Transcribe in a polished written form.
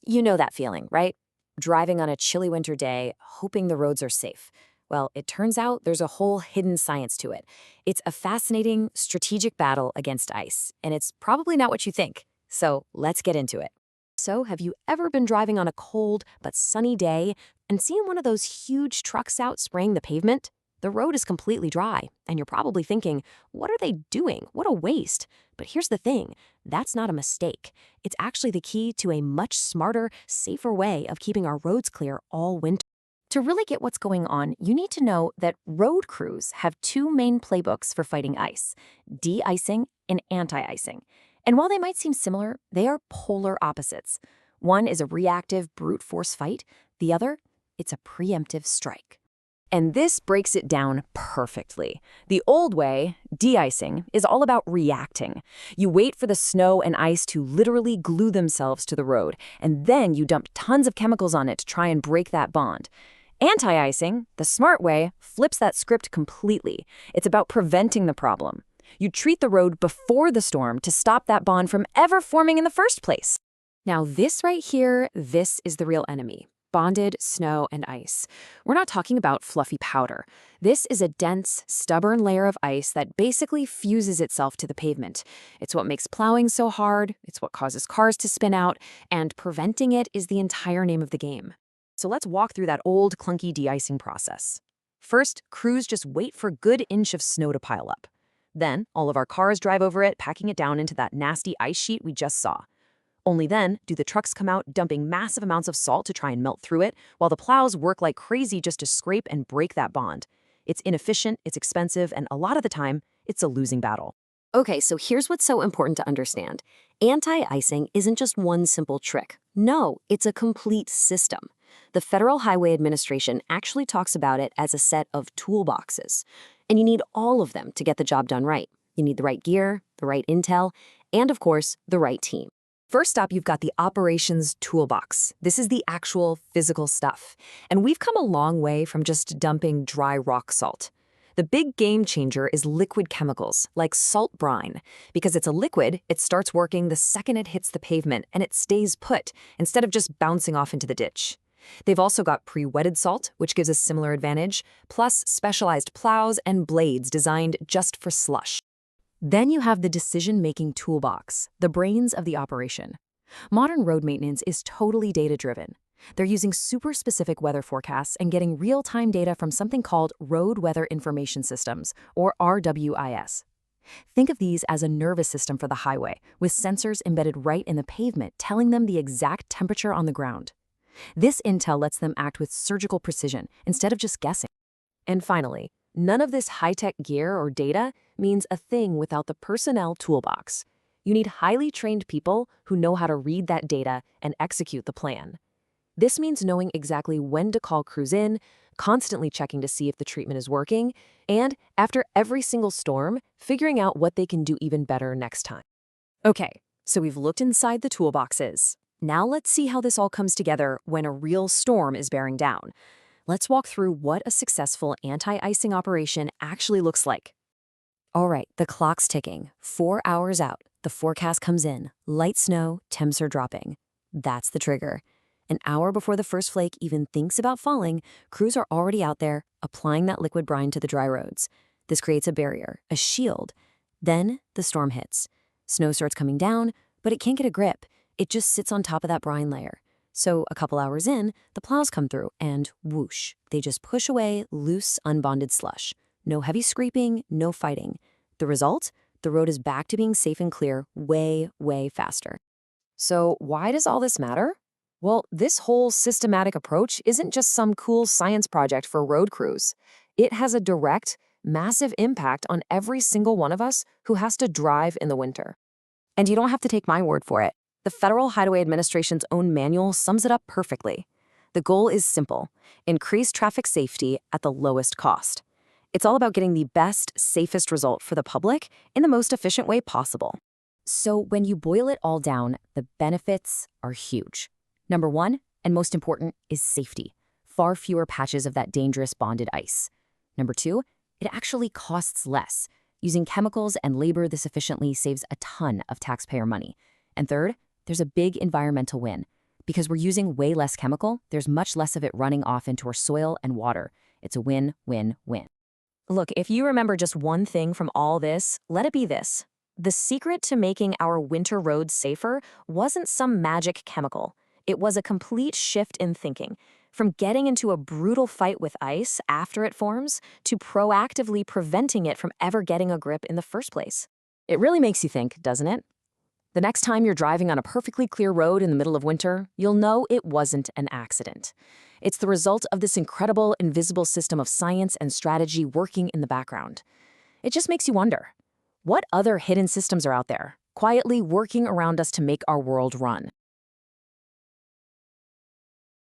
You know that feeling, right? Driving on a chilly winter day, hoping the roads are safe. Well, it turns out there's a whole hidden science to it. It's a fascinating, strategic battle against ice, and it's probably not what you think. So let's get into it. So, have you ever been driving on a cold but sunny day and seen one of those huge trucks out spraying the pavement? The road is completely dry, and you're probably thinking, what are they doing? What a waste. But here's the thing, that's not a mistake. It's actually the key to a much smarter, safer way of keeping our roads clear all winter. To really get what's going on, you need to know that road crews have two main playbooks for fighting ice: de-icing and anti-icing. And while they might seem similar, they are polar opposites. One is a reactive brute force fight, the other, it's a preemptive strike. And this breaks it down perfectly. The old way, de-icing, is all about reacting. You wait for the snow and ice to literally glue themselves to the road, and then you dump tons of chemicals on it to try and break that bond. Anti-icing, the smart way, flips that script completely. It's about preventing the problem. You treat the road before the storm to stop that bond from ever forming in the first place. Now this right here, this is the real enemy. Bonded snow and ice. We're not talking about fluffy powder. This is a dense, stubborn layer of ice that basically fuses itself to the pavement. It's what makes plowing so hard, it's what causes cars to spin out, and preventing it is the entire name of the game. So let's walk through that old, clunky de-icing process. First, crews just wait for a good inch of snow to pile up. Then, all of our cars drive over it, packing it down into that nasty ice sheet we just saw. Only then do the trucks come out dumping massive amounts of salt to try and melt through it, while the plows work like crazy just to scrape and break that bond. It's inefficient, it's expensive, and a lot of the time, it's a losing battle. Okay, so here's what's so important to understand. Anti-icing isn't just one simple trick. No, it's a complete system. The Federal Highway Administration actually talks about it as a set of toolboxes. And you need all of them to get the job done right. You need the right gear, the right intel, and of course, the right team. First up, you've got the operations toolbox. This is the actual physical stuff. And we've come a long way from just dumping dry rock salt. The big game changer is liquid chemicals, like salt brine. Because it's a liquid, it starts working the second it hits the pavement, and it stays put, instead of just bouncing off into the ditch. They've also got pre-wetted salt, which gives a similar advantage, plus specialized plows and blades designed just for slush. Then you have the decision-making toolbox, the brains of the operation. Modern road maintenance is totally data-driven. They're using super-specific weather forecasts and getting real-time data from something called Road Weather Information Systems, or RWIS. Think of these as a nervous system for the highway, with sensors embedded right in the pavement telling them the exact temperature on the ground. This intel lets them act with surgical precision instead of just guessing. And finally, none of this high-tech gear or data means a thing without the personnel toolbox. You need highly trained people who know how to read that data and execute the plan. This means knowing exactly when to call crews in, constantly checking to see if the treatment is working, and after every single storm, figuring out what they can do even better next time. Okay, so we've looked inside the toolboxes. Now let's see how this all comes together when a real storm is bearing down. Let's walk through what a successful anti-icing operation actually looks like. All right, the clock's ticking. 4 hours out, the forecast comes in. Light snow, temps are dropping. That's the trigger. An hour before the first flake even thinks about falling, crews are already out there, applying that liquid brine to the dry roads. This creates a barrier, a shield. Then the storm hits. Snow starts coming down, but it can't get a grip. It just sits on top of that brine layer. So a couple hours in, the plows come through and whoosh, they just push away loose, unbonded slush. No heavy scraping, no fighting. The result? The road is back to being safe and clear way, way faster. So why does all this matter? Well, this whole systematic approach isn't just some cool science project for road crews. It has a direct, massive impact on every single one of us who has to drive in the winter. And you don't have to take my word for it. The Federal Highway Administration's own manual sums it up perfectly. The goal is simple: increase traffic safety at the lowest cost. It's all about getting the best, safest result for the public in the most efficient way possible. So when you boil it all down, the benefits are huge. Number one, and most important, is safety. Far fewer patches of that dangerous bonded ice. Number two, it actually costs less. Using chemicals and labor this efficiently saves a ton of taxpayer money. And third, there's a big environmental win. Because we're using way less chemical, there's much less of it running off into our soil and water. It's a win-win-win. Look, if you remember just one thing from all this, let it be this. The secret to making our winter roads safer wasn't some magic chemical. It was a complete shift in thinking. From getting into a brutal fight with ice after it forms, to proactively preventing it from ever getting a grip in the first place. It really makes you think, doesn't it? The next time you're driving on a perfectly clear road in the middle of winter, you'll know it wasn't an accident. It's the result of this incredible, invisible system of science and strategy working in the background. It just makes you wonder, what other hidden systems are out there, quietly working around us to make our world run?